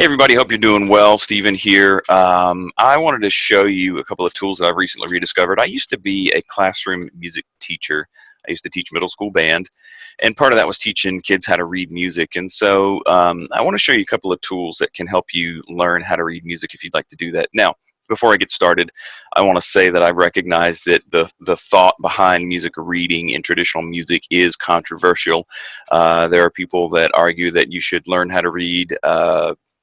Hey everybody, hope you're doing well. Steven here. I wanted to show you a couple of tools that I've recently rediscovered. I used to be a classroom music teacher. I used to teach middle school band, and part of that was teaching kids how to read music. And so I want to show you a couple of tools that can help you learn how to read music if you'd like to do that. Now, before I get started, I want to say that I recognize that the thought behind music reading in traditional music is controversial. There are people that argue that you should learn how to read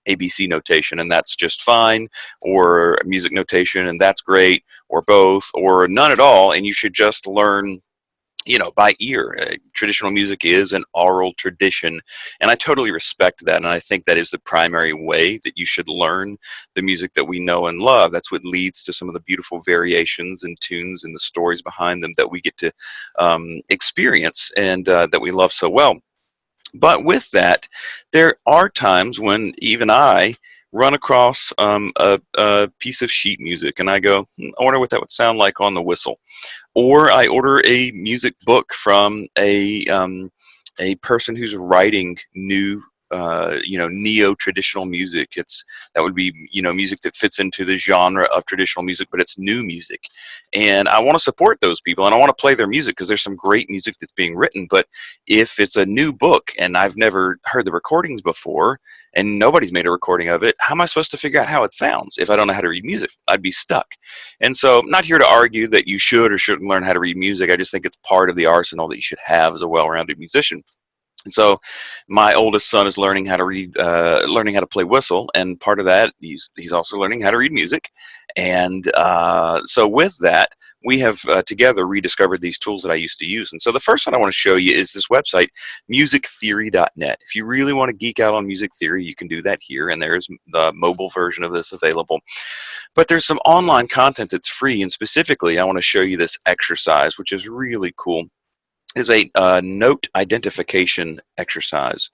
ABC notation, and that's just fine, or music notation, and that's great, or both, or none at all, and you should just learn, by ear. Traditional music is an oral tradition, and I totally respect that, and I think that is the primary way that you should learn the music that we know and love. That's what leads to some of the beautiful variations and tunes and the stories behind them that we get to experience and that we love so well. But with that, there are times when even I run across a piece of sheet music and I go, I wonder what that would sound like on the whistle. Or I order a music book from a person who's writing new neo-traditional music. That would be, music that fits into the genre of traditional music, but it's new music. And I want to support those people and I want to play their music because there's some great music that's being written. But if it's a new book and I've never heard the recordings before and nobody's made a recording of it, how am I supposed to figure out how it sounds if I don't know how to read music? I'd be stuck. And so I'm not here to argue that you should or shouldn't learn how to read music. I just think it's part of the arsenal that you should have as a well-rounded musician. And so my oldest son is learning how to read, learning how to play whistle, and part of that, he's also learning how to read music. And so with that, we have together rediscovered these tools that I used to use. And so the first one I want to show you is this website, musictheory.net. If you really want to geek out on music theory, you can do that here, and there's the mobile version of this available. But there's some online content that's free, and specifically, I want to show you this exercise, which is really cool. Is a note identification exercise.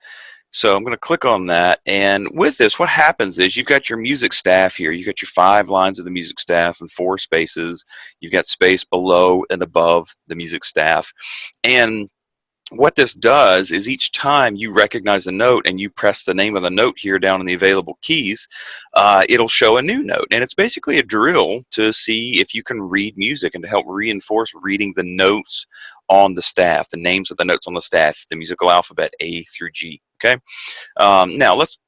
So I'm going to click on that, and with this, what happens is you've got your music staff here. You've got your 5 lines of the music staff and 4 spaces. You've got space below and above the music staff. And what this does is each time you recognize the note and you press the name of the note here down in the available keys, it'll show a new note. And it's basically a drill to see if you can read music and to help reinforce reading the notes on the staff, the names of the notes on the staff, the musical alphabet A through G. Okay. Now let's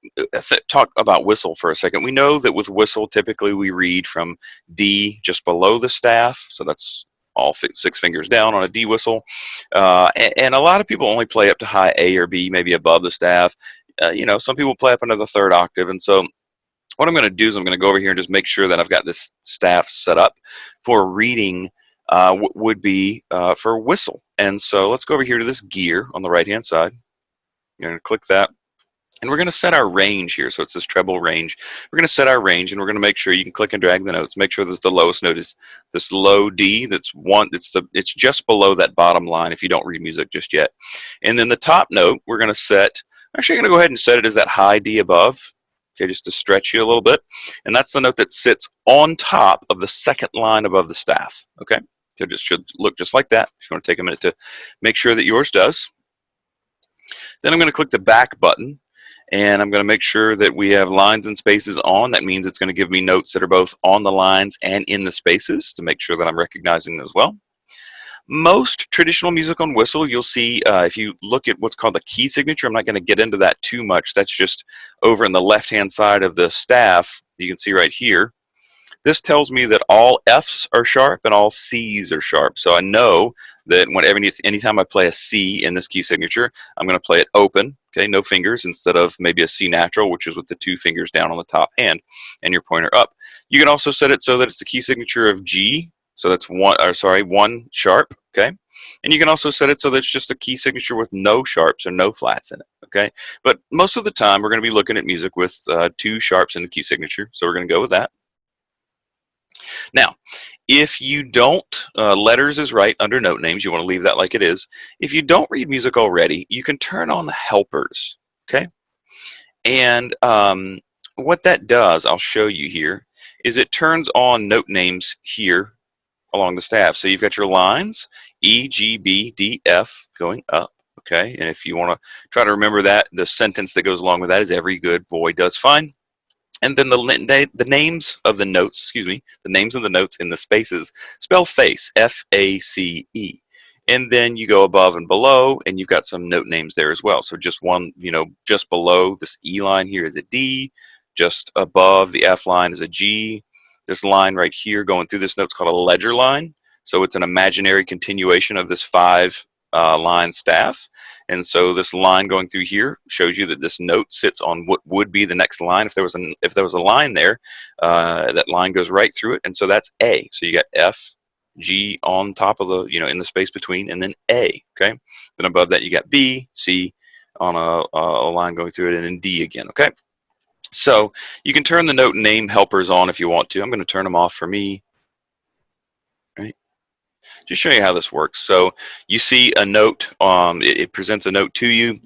talk about whistle for a second. We know that with whistle, typically we read from D just below the staff. So that's all 6 fingers down on a D whistle. And a lot of people only play up to high A or B, maybe above the staff. Some people play up into the 3rd octave. And so what I'm going to do is I'm going to go over here and just make sure that I've got this staff set up for reading would be for whistle. And so let's go over here to this gear on the right-hand side. You're going to click that. And we're going to set our range here. So it's this treble range. We're going to set our range, and we're going to make sure you can click and drag the notes. Make sure that the lowest note is this low D. That's one. It's just below that bottom line if you don't read music just yet. And then the top note we're going to set. Actually, I'm going to go ahead and set it as that high D above. Okay, just to stretch you a little bit. And that's the note that sits on top of the 2nd line above the staff. Okay, so it just should look just like that. If you want to take a minute to make sure that yours does. Then I'm going to click the back button. And I'm going to make sure that we have lines and spaces on. That means it's going to give me notes that are both on the lines and in the spaces to make sure that I'm recognizing those well. Most traditional music on whistle, you'll see if you look at what's called the key signature. I'm not going to get into that too much. That's just over in the left-hand side of the staff. You can see right here. This tells me that all F's are sharp and all C's are sharp. So I know that anytime I play a C in this key signature, I'm going to play it open. Okay, no fingers instead of maybe a C natural, which is with the 2 fingers down on the top hand and your pointer up. You can also set it so that it's the key signature of G. So that's 1 sharp. Okay, and you can also set it so that it's just a key signature with no sharps or no flats in it. Okay, but most of the time we're going to be looking at music with 2 sharps in the key signature. So we're going to go with that. Now, if you don't, letters is right under note names. You want to leave that like it is. If you don't read music already, you can turn on helpers, okay? And what that does, I'll show you here, is it turns on note names here along the staff. So you've got your lines, E, G, B, D, F, going up, okay? And if you want to try to remember that, the sentence that goes along with that is every good boy does fine. And then the names of the notes, excuse me, the names of the notes in the spaces spell face, F-A-C-E. And then you go above and below, and you've got some note names there as well. So just one, just below this E line here is a D. Just above the F line is a G. This line right here going through this note is called a ledger line. So it's an imaginary continuation of this five line staff. And so this line going through here shows you that this note sits on what would be the next line. If there was a line there, that line goes right through it, and so that's A. So you got F, G on top of the in the space between, and then A. Okay. Then above that you got B, C on a line going through it, and then D again. Okay. So you can turn the note name helpers on if you want to. I'm going to turn them off for me. Right. Just show you how this works. So you see a note, it presents a note to you,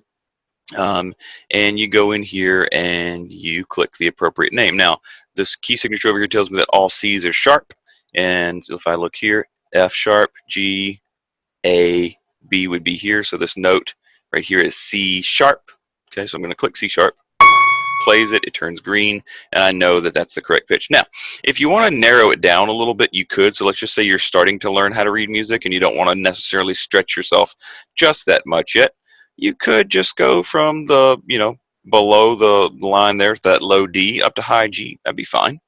and you go in here and you click the appropriate name. Now, this key signature over here tells me that all C's are sharp, and if I look here, F sharp, G, A, B would be here. So this note right here is C sharp. Okay, so I'm going to click C sharp. Plays it, it turns green, and I know that that's the correct pitch. Now, if you want to narrow it down a little bit, you could. So let's just say you're starting to learn how to read music and you don't want to necessarily stretch yourself just that much yet. You could just go from the, below the line there, that low D, up to high G. That'd be fine.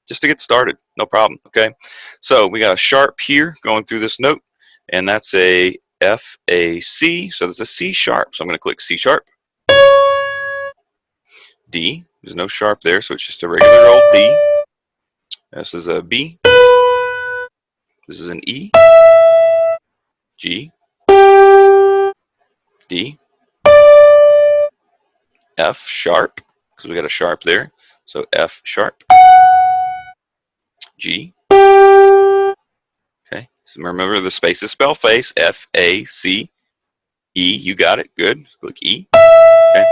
Just to get started, no problem, okay? So we got a sharp here going through this note, and that's a F, A, C, so that's a C sharp. So I'm going to click C sharp. D. There's no sharp there, so it's just a regular old D. This is a B. This is an E. G. D. F sharp, because we got a sharp there. So F sharp. G. Okay. So remember the spaces spell face. F A C E. You got it. Good. Click E. Okay.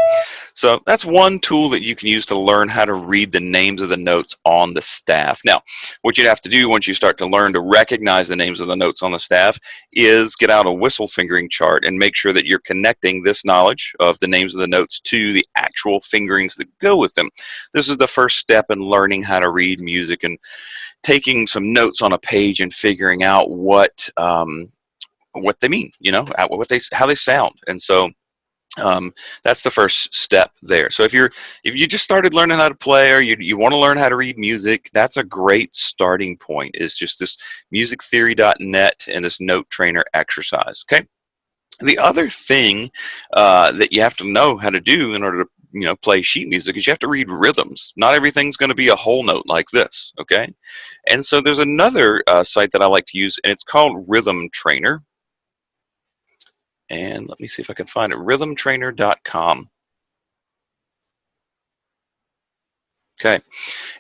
So that's one tool that you can use to learn how to read the names of the notes on the staff. Now, what you'd have to do once you start to learn to recognize the names of the notes on the staff is get out a whistle fingering chart and make sure that you're connecting this knowledge of the names of the notes to the actual fingerings that go with them. This is the first step in learning how to read music and taking some notes on a page and figuring out what they mean, how they sound. And so that's the first step there. So if you just started learning how to play, or you want to learn how to read music, that's a great starting point. Is just this musictheory.net and this note trainer exercise. Okay. The other thing that you have to know how to do in order to play sheet music is you have to read rhythms. Not everything's going to be a whole note like this. Okay. And so there's another site that I like to use, and it's called Rhythm Trainer. And let me see if I can find it, rhythmtrainer.com. Okay,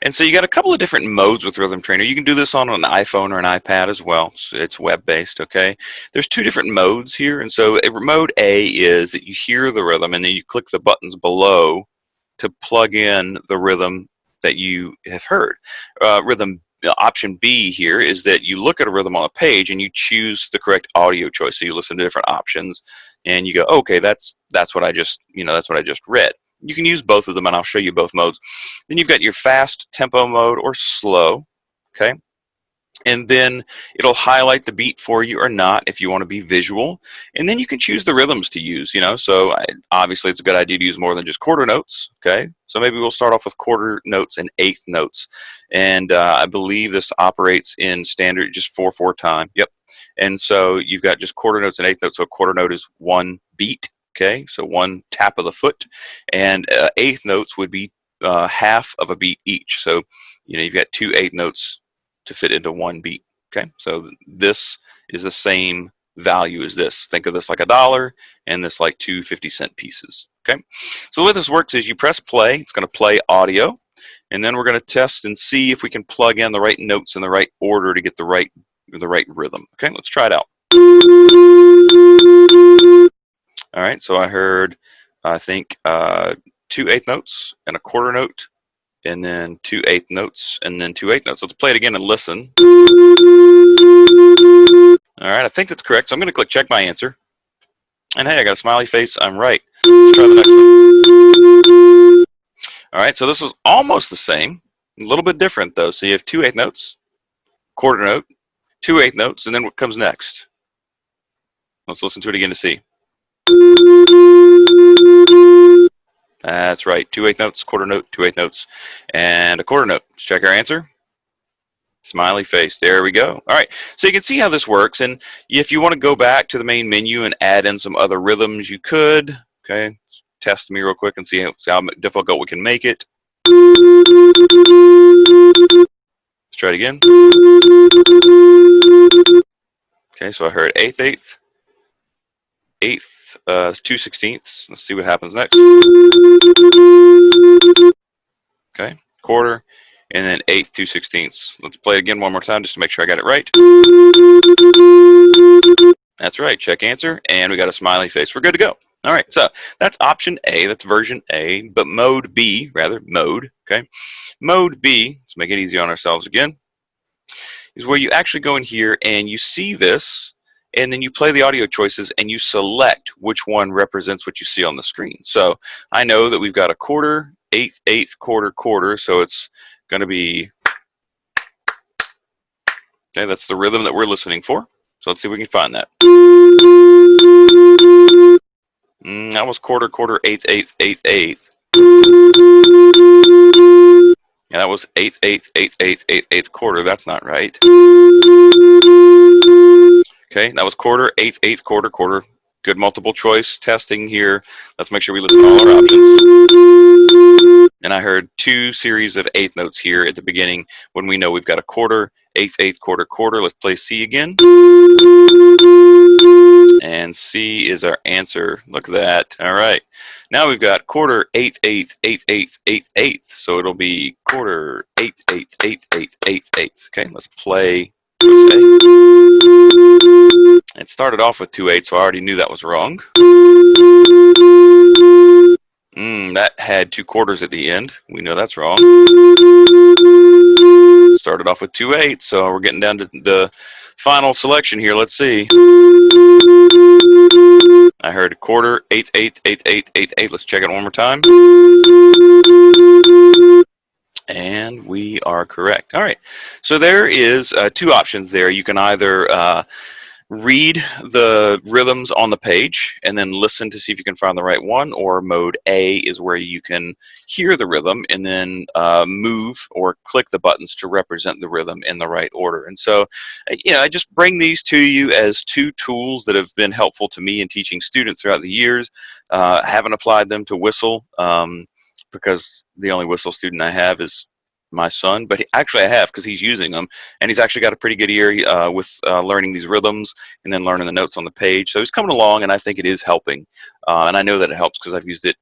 and so you got a couple of different modes with Rhythm Trainer. You can do this on an iPhone or an iPad as well. It's web-based, okay? There's two different modes here, and so mode A is that you hear the rhythm, and then you click the buttons below to plug in the rhythm that you have heard. Option B here is that you look at a rhythm on a page and you choose the correct audio choice. So you listen to different options and you go, okay, that's what I just read. You can use both of them, and I'll show you both modes. Then you've got your fast tempo mode or slow, okay? And then it'll highlight the beat for you or not if you want to be visual. And then you can choose the rhythms to use, So obviously it's a good idea to use more than just quarter notes, okay? So maybe we'll start off with quarter notes and eighth notes. And I believe this operates in standard, just 4/4 time. Yep. And so you've got just quarter notes and eighth notes. So a quarter note is one beat, okay? So one tap of the foot. And eighth notes would be half of a beat each. So, you've got two eighth notes to fit into one beat. Okay, so this is the same value as this. Think of this like $1 and this like two 50-cent pieces. Okay, so the way this works is you press play. It's going to play audio, and then we're going to test and see if we can plug in the right notes in the right order to get the right rhythm. Okay, let's try it out. All right, so I heard, I think, 2 eighth notes and a quarter note, and then 2 eighth notes, and then 2 eighth notes. Let's play it again and listen. All right, I think that's correct. So I'm going to click check my answer. And hey, I got a smiley face. I'm right. Let's try the next one. All right, so this was almost the same, a little bit different though. So you have 2/8 notes, quarter note, 2/8 notes, and then what comes next? Let's listen to it again to see. That's right, 2/8 notes, quarter note, 2/8 notes, and a quarter note. Let's check our answer. Smiley face. There we go. All right, so you can see how this works, and if you want to go back to the main menu and add in some other rhythms, you could. Okay, let's test me real quick and see how difficult we can make it. Let's try it again. Okay, so I heard eighth, eighth, eighth, 2/16. Let's see what happens next. Okay, quarter, and then eighth, 2/16. Let's play it again one more time just to make sure I got it right. That's right, check answer, and we got a smiley face. We're good to go. All right, so that's option A, that's version A, but mode B, okay? Mode B, let's make it easy on ourselves again, is where you actually go in here and you see this, and then you play the audio choices and you select which one represents what you see on the screen. So I know that we've got a quarter, eighth, eighth, quarter, quarter, so it's going to be, okay, that's the rhythm that we're listening for. So let's see if we can find that. That was quarter, quarter, eighth, eighth, eighth, eighth. Yeah, that was eighth, eighth, eighth, eighth, eighth, eighth, quarter. That's not right. Okay, that was quarter, eighth, eighth, quarter, quarter. Good multiple choice testing here. Let's make sure we listen to all our options. And I heard 2 series of eighth notes here at the beginning when we know we've got a quarter, eighth, eighth, quarter, quarter. Let's play C again. And C is our answer. Look at that. All right. Now we've got quarter, eighth, eighth, eighth, eighth, eighth, eighth. So it'll be quarter, eighth, eighth, eighth, eighth, eighth, eighth. Okay, let's play A. It started off with 2/8, so I already knew that was wrong. That had 2 quarters at the end. We know that's wrong. Started off with 2/8, so we're getting down to the final selection here. Let's see. I heard a quarter, eighth, eighth, eighth, eighth, eighth, eighth. Let's check it one more time. And we are correct. All right. So there is 2 options there. You can either read the rhythms on the page and then listen to see if you can find the right one, or mode A is where you can hear the rhythm and then move or click the buttons to represent the rhythm in the right order. And so, I just bring these to you as 2 tools that have been helpful to me in teaching students throughout the years. I haven't applied them to whistle because the only whistle student I have is my son, but actually I have, because he's using them, and he's actually got a pretty good ear with learning these rhythms and then learning the notes on the page. So he's coming along, and I think it is helping, and I know that it helps because I've used it,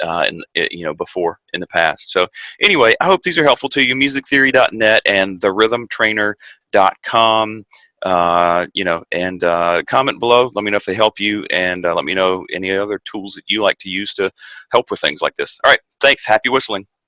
before in the past. So anyway, I hope these are helpful to you. Musictheory.net and therhythmtrainer.com. And comment below. Let me know if they help you, and let me know any other tools that you like to use to help with things like this. All right, thanks. Happy whistling.